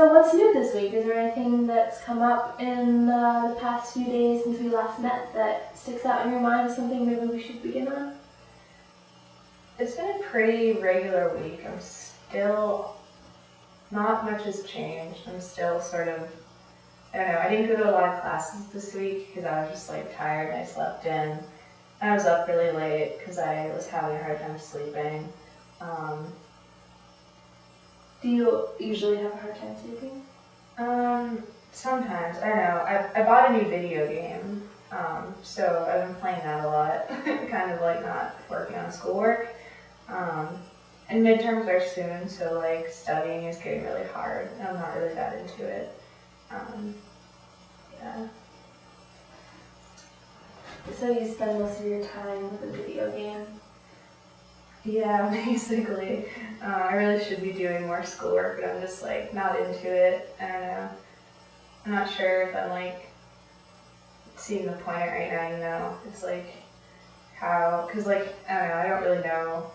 so what's new this week? Is there anything that's come up in the past few days since we last met that sticks out in your mind, something maybe we should begin on? It's been a pretty regular week. I'm still, not much has changed. I'm still sort of, I don't know, I didn't go to a lot of classes this week because I was just like tired and I slept in. And I was up really late because I was having a hard time sleeping. Do you usually have a hard time sleeping? Sometimes, I don't know. I bought a new video game, so I've been playing that a lot, kind of like not working on schoolwork. And midterms are soon, so like studying is getting really hard, and I'm not really that into it. Yeah. So you spend most of your time with a video game? Yeah, basically. I really should be doing more schoolwork, but I'm just like not into it. I don't know. I'm not sure if I'm like seeing the point right now, you know. It's like how, cause like, I don't know, I don't really know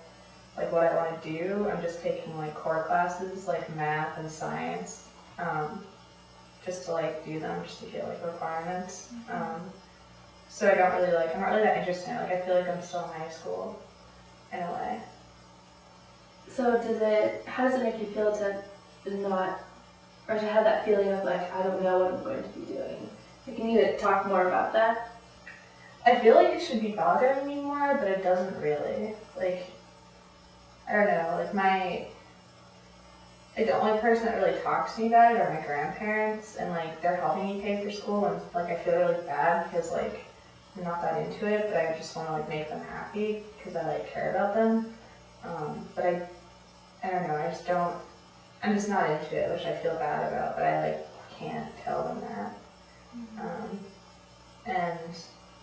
like what I want to do. I'm just taking like core classes like math and science, just to like do them, just to get like requirements. So I don't really like, I'm not really that interested in it. Like I feel like I'm still in high school in a way. So how does it make you feel to not, or to have that feeling of like, I don't know what I'm going to be doing? Like, can you talk more about that? I feel like it should be bothering me more, but it doesn't really. Like, I don't know, like the only person that really talks to me about it are my grandparents, and like they're helping me pay for school, and like I feel really bad because like I'm not that into it, but I just want to like make them happy because I like care about them. But I don't know, I'm just not into it, which I feel bad about, but I like can't tell them that. And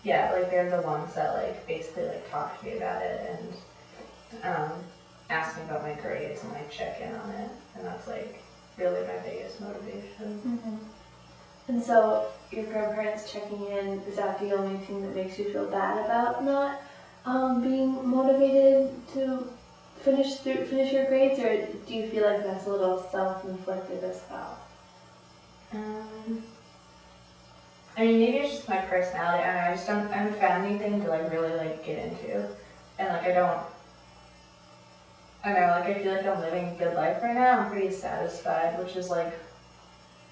yeah, like they're the ones that like basically like talk to me about it and ask me about my grades and like check in on it, and that's like really my biggest motivation. And so your grandparents checking in, is that the only thing that makes you feel bad about not being motivated to finish your grades, or do you feel like that's a little self-inflicted as well? I mean, maybe it's just my personality. I haven't found anything to like really like get into, and like I don't know, like I feel like I'm living a good life right now. I'm pretty satisfied, which is like,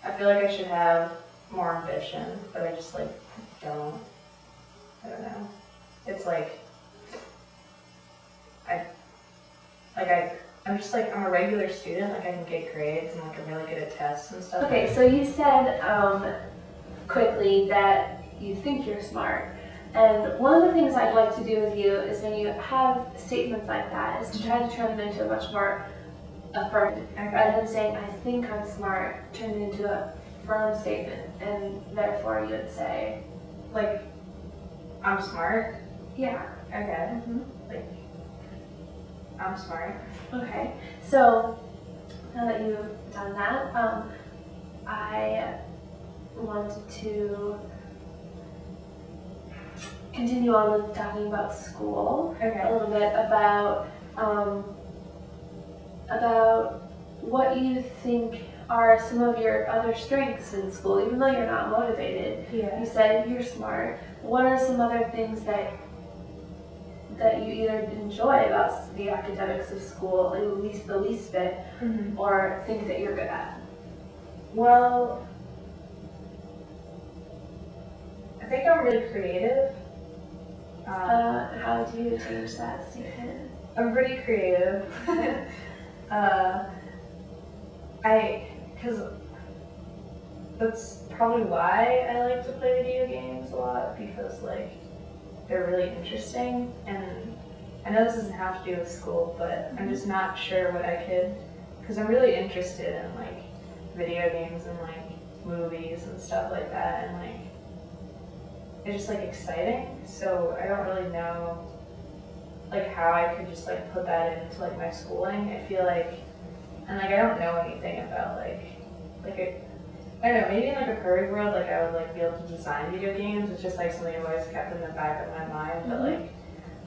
I feel like I should have more ambition, but I just like don't. I don't know. It's like I'm just like, I'm a regular student, like I can get grades and like I'm really good at tests and stuff. Okay, so you said quickly that you think you're smart. And one of the things I'd like to do with you is when you have statements like that, is to try to turn them into a much more affirmative. Rather than saying, I think I'm smart, turn it into a firm statement. And therefore you would say, like, I'm smart? Yeah. Okay. Like, I'm smart. Okay. So, now that you've done that, I wanted to continue on with talking about school. Okay. A little bit about what you think are some of your other strengths in school, even though you're not motivated. Yeah. You said you're smart. What are some other things that you either enjoy about the academics of school, at least the least bit, or think that you're good at? Well, I think I'm really creative. How do you change that statement? I'm pretty creative. Because that's probably why I like to play video games a lot, because like they're really interesting, and I know this doesn't have to do with school, but I'm just not sure what I could, because I'm really interested in like video games and like movies and stuff like that, and like it's just like exciting, so I don't really know like how I could just like put that into like my schooling. I feel like, and like I don't know anything about I don't know, maybe in like a perfect world, like I would like be able to design video games. It's just like something I've always kept in the back of my mind, but like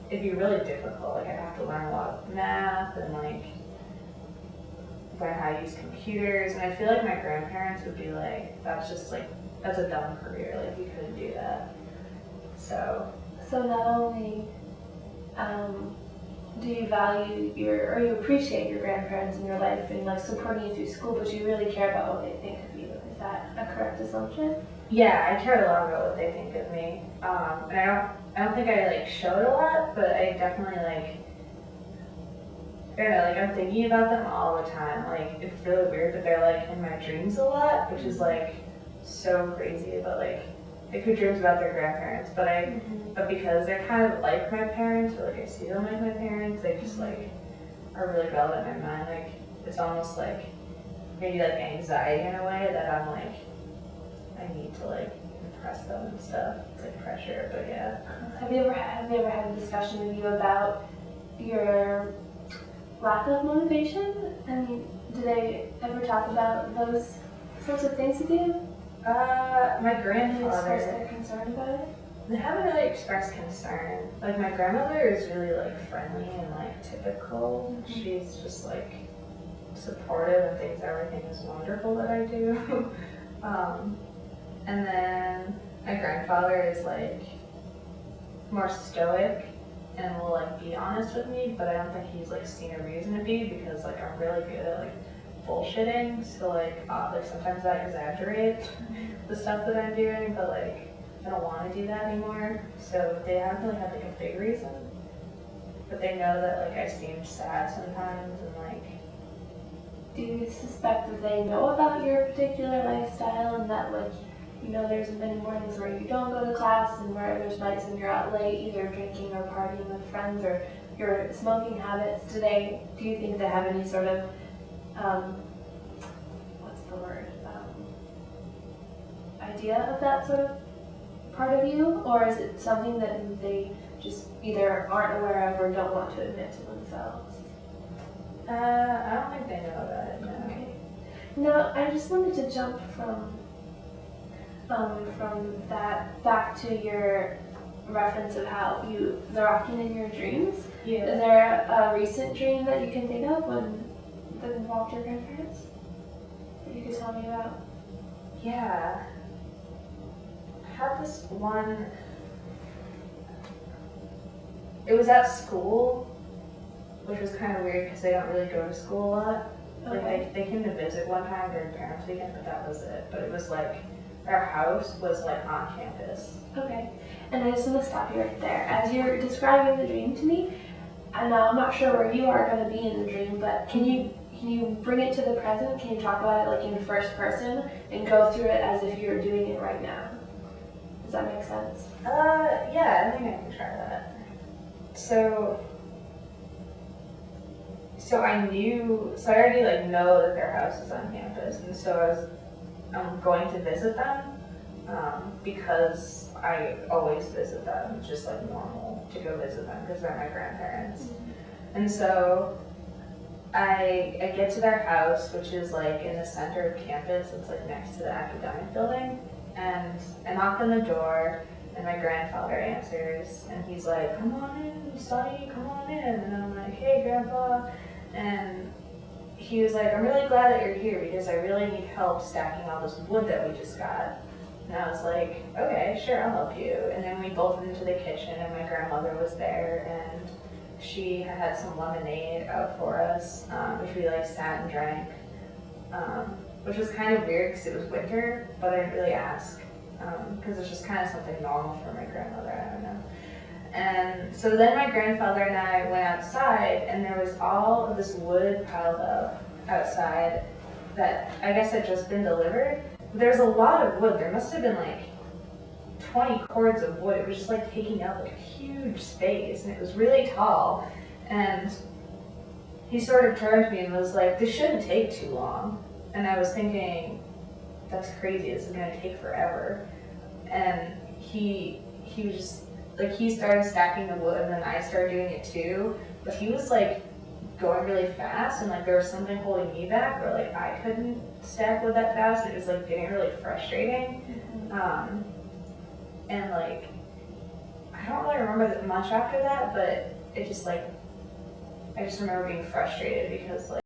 it'd be really difficult. Like I'd have to learn a lot of math and like learn how to use computers, and I feel like my grandparents would be like, that's just like, that's a dumb career, like you couldn't do that. So not only do you value or you appreciate your grandparents in your life and like supporting you through school, but you really care about what they think of you. Is that a correct assumption? yeah, I care a lot about what they think of me. And I don't think I like show it a lot, but I definitely like, I don't know, like I'm thinking about them all the time. Like it's really weird, but they're like in my dreams a lot, which is like so crazy. But like I could dreams about their grandparents, but because they're kind of like my parents, or like I see them like my parents, they just like are really relevant in my mind. Like it's almost like maybe like anxiety in a way that I'm like I need to like impress them and stuff. It's like pressure, but yeah. Have you ever had a discussion with you about your lack of motivation? I mean, do they ever talk about those sorts of things with you? My Do they grandfather. express their concern about it? They haven't really expressed concern. Like my grandmother is really like friendly and like typical. She's just like supportive and thinks everything is wonderful that I do. And then my grandfather is like more stoic and will like be honest with me, but I don't think he's like seen a reason to be because like I'm really good at like bullshitting. So like sometimes I exaggerate the stuff that I'm doing, but like I don't want to do that anymore. So they haven't really had like a big reason, but they know that like I seem sad sometimes and like. Do you suspect that they know about your particular lifestyle and that like, you know, there's many mornings where you don't go to class and where there's nights when you're out late either drinking or partying with friends or your smoking habits? Do you think they have any sort of, what's the word, idea of that sort of part of you? Or is it something that they just either aren't aware of or don't want to admit to themselves? I don't think they know about it, no. Okay. Now, I just wanted to jump from that back to your reference of how they're often in your dreams. Yeah. Is there a recent dream that you can think of that involved your grandparents that you could tell me about? Yeah. I had this one. It was at school, which was kind of weird because they don't really go to school a lot. Okay. Like they came to visit one time during parents' weekend, but that was it. But it was like our house was like on campus. Okay. And I just want to stop you right there. As you're describing the dream to me, and now I'm not sure where you are going to be in the dream, but can you bring it to the present? Can you talk about it like in first person and go through it as if you're doing it right now? Does that make sense? Yeah, I think I can try that. So I already like know that their house is on campus, and so I'm going to visit them because I always visit them. It's just like normal to go visit them because they're my grandparents. Mm-hmm. And so I get to their house, which is like in the center of campus. It's like next to the academic building, and I knock on the door. And my grandfather answers, and he's like, "Come on in, Sonny, come on in." And I'm like, "Hey, Grandpa." And he was like, "I'm really glad that you're here because I really need help stacking all this wood that we just got." And I was like, "Okay, sure, I'll help you." And then we both went into the kitchen, and my grandmother was there, and she had some lemonade out for us, which we like sat and drank, which was kind of weird because it was winter, but I didn't really ask. Because it's just kind of something normal for my grandmother, I don't know. And so then my grandfather and I went outside, and there was all of this wood piled up outside that I guess had just been delivered. There's a lot of wood. There must have been like 20 cords of wood. It was just like taking up like a huge space, and it was really tall. And he sort of turned to me and was like, "This shouldn't take too long." And I was thinking, that's crazy, this is gonna take forever. And he was just like, he started stacking the wood and then I started doing it too, but he was like going really fast and like there was something holding me back where like I couldn't stack wood that fast and it was like getting really frustrating. Mm-hmm. And like I don't really remember that much after that, but it just like I just remember being frustrated because like